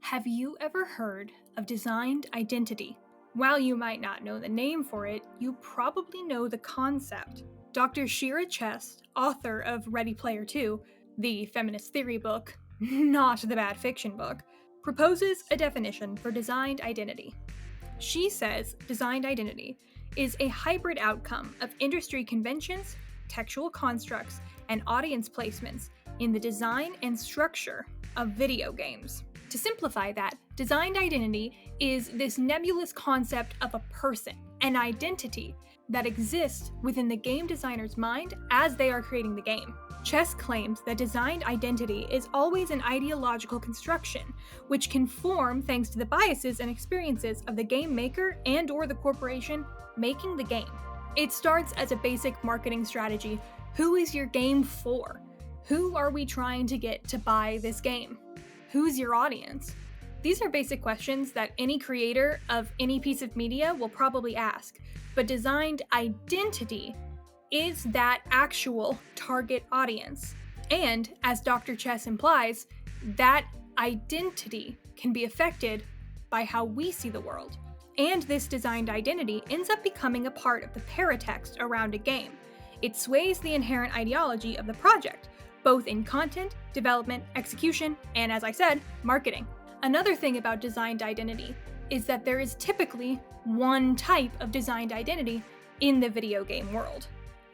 Have you ever heard of designed identity? While you might not know the name for it, you probably know the concept. Dr. Shira Chess, author of Ready Player 2, the feminist theory book, not the bad fiction book, proposes a definition for designed identity. She says designed identity is a hybrid outcome of industry conventions, textual constructs, and audience placements in the design and structure of video games. To simplify that, designed identity is this nebulous concept of a person, an identity that exists within the game designer's mind as they are creating the game. Chess claims that designed identity is always an ideological construction, which can form thanks to the biases and experiences of the game maker and/or the corporation making the game. It starts as a basic marketing strategy. Who is your game for? Who are we trying to get to buy this game? Who's your audience? These are basic questions that any creator of any piece of media will probably ask, but designed identity is that actual target audience. And, as Dr. Chess implies, that identity can be affected by how we see the world. And this designed identity ends up becoming a part of the paratext around a game. It sways the inherent ideology of the project, both in content, development, execution, and, as I said, marketing. Another thing about designed identity is that there is typically one type of designed identity in the video game world.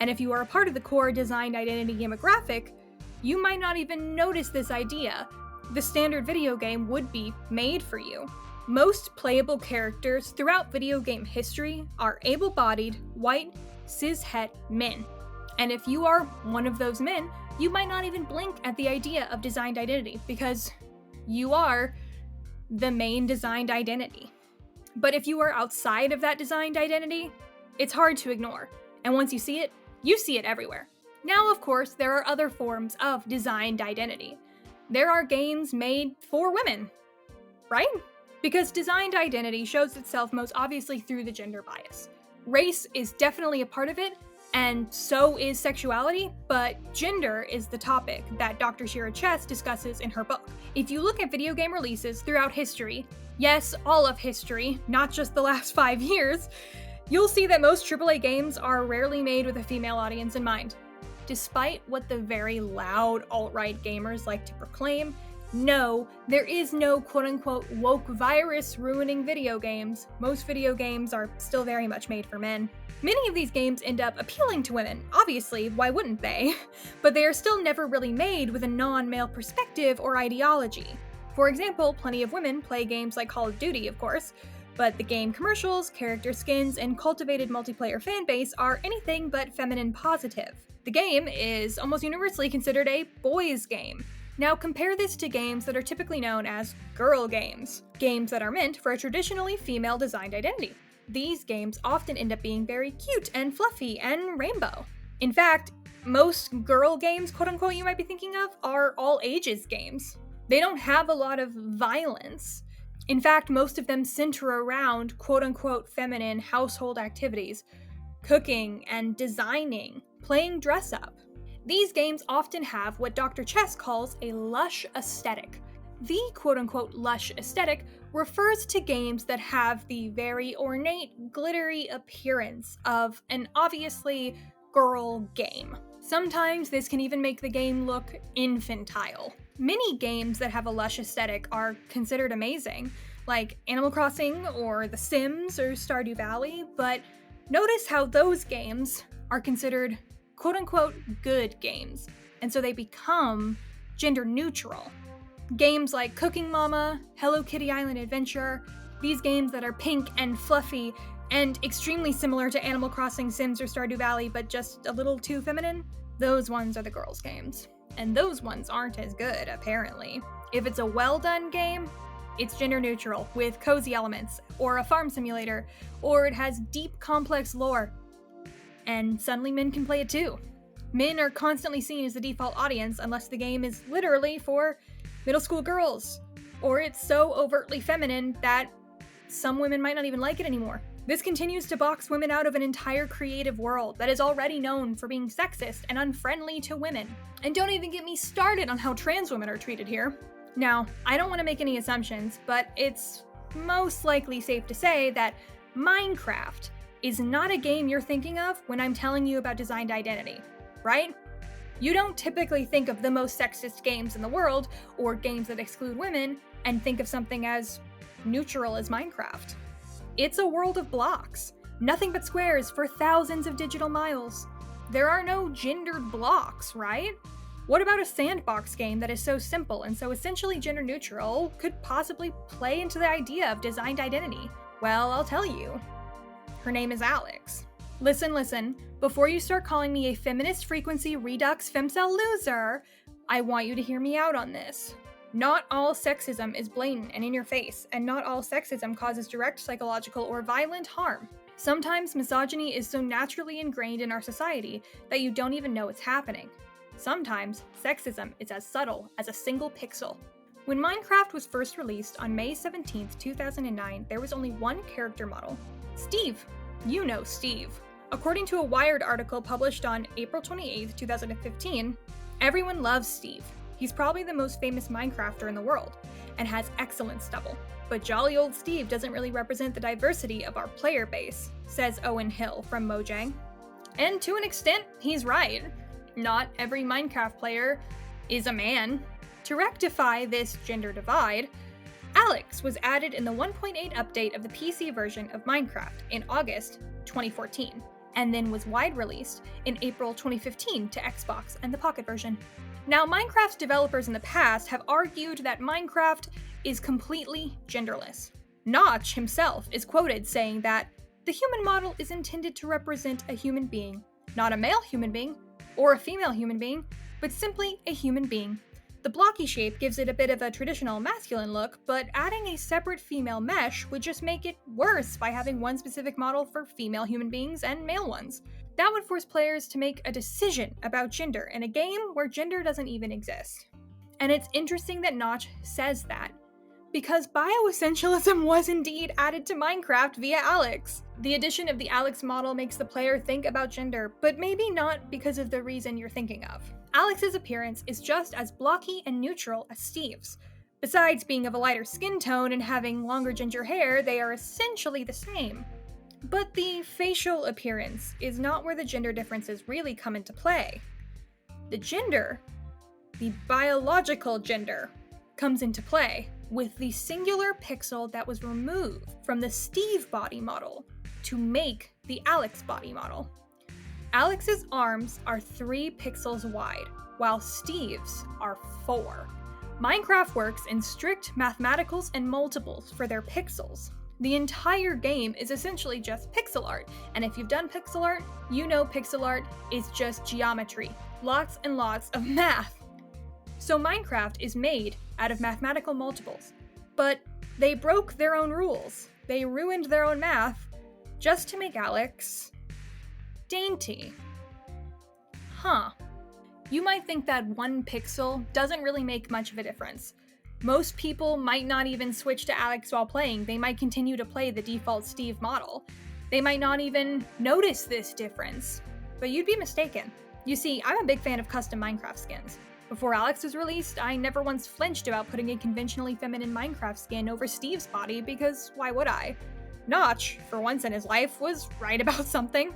And if you are a part of the core designed identity demographic, you might not even notice this idea. The standard video game would be made for you. Most playable characters throughout video game history are able-bodied, white, cishet men. And if you are one of those men, you might not even blink at the idea of designed identity because you are the main designed identity. But if you are outside of that designed identity, it's hard to ignore. And once you see it everywhere. Now, of course, there are other forms of designed identity. There are games made for women, right? Because designed identity shows itself most obviously through the gender bias. Race is definitely a part of it, and so is sexuality, but gender is the topic that Dr. Shira Chess discusses in her book. If you look at video game releases throughout history, yes, all of history, not just the last 5 years, you'll see that most AAA games are rarely made with a female audience in mind. Despite what the very loud alt-right gamers like to proclaim, no, there is no quote-unquote woke virus ruining video games. Most video games are still very much made for men. Many of these games end up appealing to women, obviously, why wouldn't they? But they are still never really made with a non-male perspective or ideology. For example, plenty of women play games like Call of Duty, of course, but the game commercials, character skins, and cultivated multiplayer fanbase are anything but feminine positive. The game is almost universally considered a boys' game. Now compare this to games that are typically known as girl games, games that are meant for a traditionally female designed identity. These games often end up being very cute and fluffy and rainbow. In fact, most girl games, quote-unquote, you might be thinking of, are all ages games. They don't have a lot of violence. In fact, most of them center around quote-unquote feminine household activities, cooking and designing, playing dress-up. These games often have what Dr. Chess calls a lush aesthetic. The quote-unquote lush aesthetic refers to games that have the very ornate, glittery appearance of an obviously girl game. Sometimes this can even make the game look infantile. Many games that have a lush aesthetic are considered amazing, like Animal Crossing or The Sims or Stardew Valley, but notice how those games are considered quote-unquote good games, and so they become gender neutral. Games like Cooking Mama, Hello Kitty Island Adventure, these games that are pink and fluffy and extremely similar to Animal Crossing, Sims, or Stardew Valley, but just a little too feminine, those ones are the girls' games. And those ones aren't as good, apparently. If it's a well-done game, it's gender neutral, with cozy elements, or a farm simulator, or it has deep, complex lore. And suddenly men can play it too. Men are constantly seen as the default audience unless the game is literally for middle school girls, or it's so overtly feminine that some women might not even like it anymore. This continues to box women out of an entire creative world that is already known for being sexist and unfriendly to women. And don't even get me started on how trans women are treated here. Now, I don't want to make any assumptions, but it's most likely safe to say that Minecraft is not a game you're thinking of when I'm telling you about designed identity, right? You don't typically think of the most sexist games in the world, or games that exclude women, and think of something as neutral as Minecraft. It's a world of blocks, nothing but squares for thousands of digital miles. There are no gendered blocks, right? What about a sandbox game that is so simple and so essentially gender neutral could possibly play into the idea of designed identity? Well, I'll tell you. Her name is Alex. Listen, before you start calling me a feminist frequency redux femcel loser, I want you to hear me out on this. Not all sexism is blatant and in your face, and not all sexism causes direct psychological or violent harm. Sometimes misogyny is so naturally ingrained in our society that you don't even know it's happening. Sometimes sexism is as subtle as a single pixel. When Minecraft was first released on May 17, 2009, there was only one character model. Steve. You know Steve. According to a Wired article published on April 28, 2015, everyone loves Steve. He's probably the most famous Minecrafter in the world, and has excellent stubble. But jolly old Steve doesn't really represent the diversity of our player base, says Owen Hill from Mojang. And to an extent, he's right. Not every Minecraft player is a man. To rectify this gender divide, Alex was added in the 1.8 update of the PC version of Minecraft in August 2014, and then was wide released in April 2015 to Xbox and the Pocket version. Now, Minecraft's developers in the past have argued that Minecraft is completely genderless. Notch himself is quoted saying that the human model is intended to represent a human being, not a male human being or a female human being, but simply a human being. The blocky shape gives it a bit of a traditional masculine look, but adding a separate female mesh would just make it worse by having one specific model for female human beings and male ones. That would force players to make a decision about gender in a game where gender doesn't even exist. And it's interesting that Notch says that, because bioessentialism was indeed added to Minecraft via Alex. The addition of the Alex model makes the player think about gender, but maybe not because of the reason you're thinking of. Alex's appearance is just as blocky and neutral as Steve's. Besides being of a lighter skin tone and having longer ginger hair, they are essentially the same. But the facial appearance is not where the gender differences really come into play. The gender, the biological gender, comes into play with the singular pixel that was removed from the Steve body model to make the Alex body model. Alex's arms are 3 pixels wide, while Steve's are 4. Minecraft works in strict mathematicals and multiples for their pixels. The entire game is essentially just pixel art, and if you've done pixel art, you know pixel art is just geometry. Lots and lots of math. So Minecraft is made out of mathematical multiples, but they broke their own rules. They ruined their own math just to make Alex dainty. You might think that 1 pixel doesn't really make much of a difference. Most people might not even switch to Alex while playing. They might continue to play the default Steve model. They might not even notice this difference. But you'd be mistaken. You see, I'm a big fan of custom Minecraft skins. Before Alex was released, I never once flinched about putting a conventionally feminine Minecraft skin over Steve's body, because why would I? Notch, for once in his life, was right about something.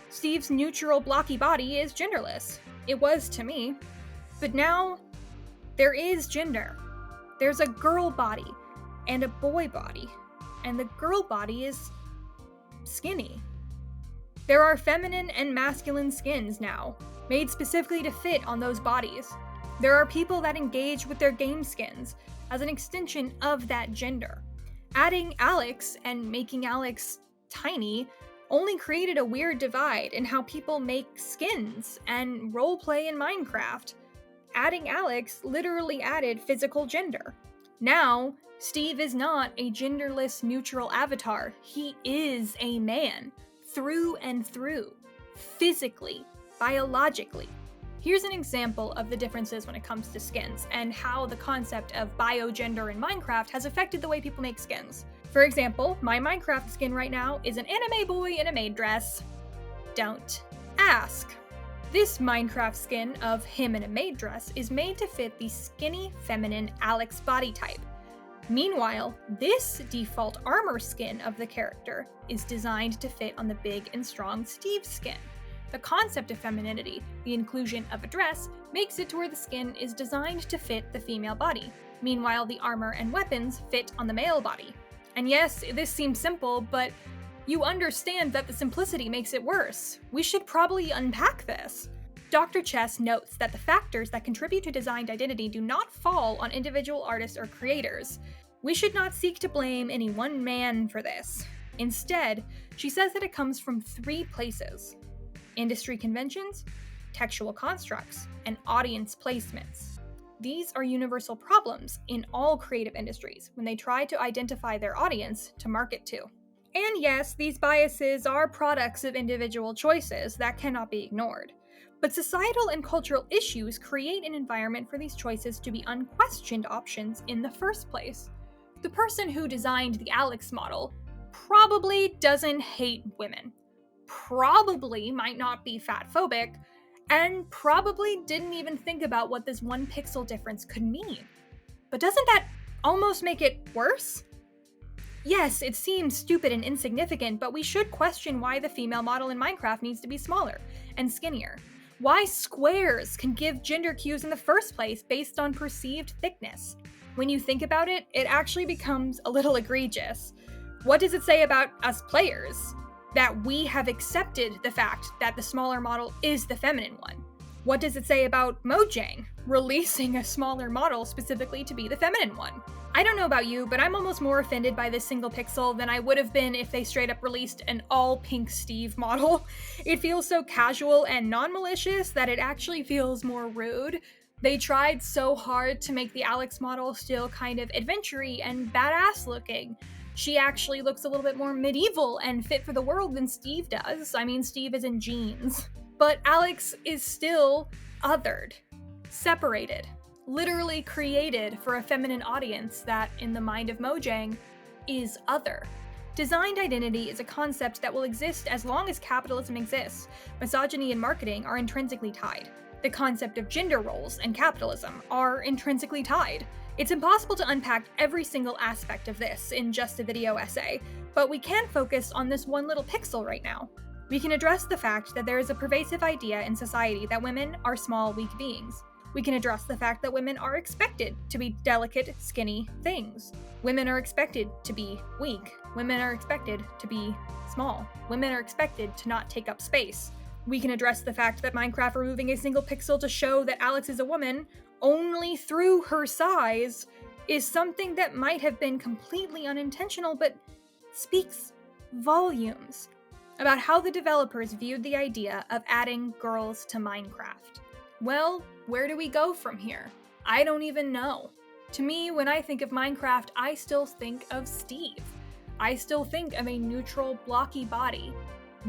Steve's neutral, blocky body is genderless. It was to me. But now, there is gender. There's a girl body and a boy body, and the girl body is skinny. There are feminine and masculine skins now, made specifically to fit on those bodies. There are people that engage with their game skins as an extension of that gender. Adding Alex and making Alex tiny only created a weird divide in how people make skins and roleplay in Minecraft. Adding Alex literally added physical gender. Now, Steve is not a genderless neutral avatar. He is a man, through and through, physically, biologically. Here's an example of the differences when it comes to skins, and how the concept of biogender in Minecraft has affected the way people make skins. For example, my Minecraft skin right now is an anime boy in a maid dress. Don't ask. This Minecraft skin of him in a maid dress is made to fit the skinny, feminine Alex body type. Meanwhile, this default armor skin of the character is designed to fit on the big and strong Steve skin. The concept of femininity, the inclusion of a dress, makes it to where the skin is designed to fit the female body. Meanwhile, the armor and weapons fit on the male body. And yes, this seems simple, but you understand that the simplicity makes it worse. We should probably unpack this. Dr. Chess notes that the factors that contribute to designed identity do not fall on individual artists or creators. We should not seek to blame any one man for this. Instead, she says that it comes from 3 places: industry conventions, textual constructs, and audience placements. These are universal problems in all creative industries when they try to identify their audience to market to. And yes, these biases are products of individual choices that cannot be ignored. But societal and cultural issues create an environment for these choices to be unquestioned options in the first place. The person who designed the Alex model probably doesn't hate women, probably might not be fatphobic, and probably didn't even think about what this 1 pixel difference could mean. But doesn't that almost make it worse? Yes, it seems stupid and insignificant, but we should question why the female model in Minecraft needs to be smaller and skinnier. Why squares can give gender cues in the first place based on perceived thickness. When you think about it, it actually becomes a little egregious. What does it say about us players? That we have accepted the fact that the smaller model is the feminine one. What does it say about Mojang releasing a smaller model specifically to be the feminine one? I don't know about you, but I'm almost more offended by this single pixel than I would have been if they straight up released an all-pink Steve model. It feels so casual and non-malicious that it actually feels more rude. They tried so hard to make the Alex model still kind of adventure-y and badass looking. She actually looks a little bit more medieval and fit for the world than Steve does. I mean, Steve is in jeans. But Alex is still othered, separated, literally created for a feminine audience that, in the mind of Mojang, is other. Designed identity is a concept that will exist as long as capitalism exists. Misogyny and marketing are intrinsically tied. The concept of gender roles and capitalism are intrinsically tied. It's impossible to unpack every single aspect of this in just a video essay, but we can focus on this 1 little pixel right now. We can address the fact that there is a pervasive idea in society that women are small, weak beings. We can address the fact that women are expected to be delicate, skinny things. Women are expected to be weak. Women are expected to be small. Women are expected to not take up space. We can address the fact that Minecraft removing a single pixel to show that Alex is a woman only through her size is something that might have been completely unintentional, but speaks volumes about how the developers viewed the idea of adding girls to Minecraft. Well, where do we go from here? I don't even know. To me, when I think of Minecraft, I still think of Steve. I still think of a neutral, blocky body.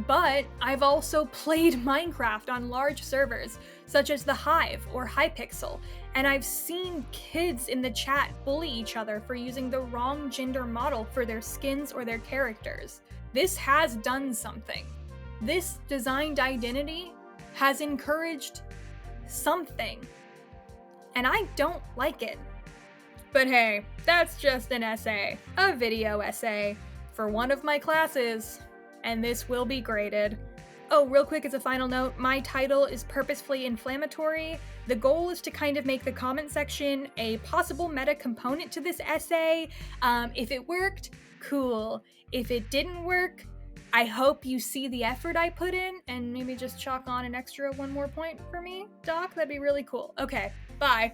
But I've also played Minecraft on large servers, such as the Hive or Hypixel, and I've seen kids in the chat bully each other for using the wrong gender model for their skins or their characters. This has done something. This designed identity has encouraged something, and I don't like it. But hey, that's just an essay, a video essay, for one of my classes, and this will be graded. Oh, real quick as a final note, my title is purposefully inflammatory. The goal is to kind of make the comment section a possible meta component to this essay. If it worked, cool. If it didn't work, I hope you see the effort I put in and maybe just chalk on an extra 1 more point for me, Doc. That'd be really cool. Okay, bye.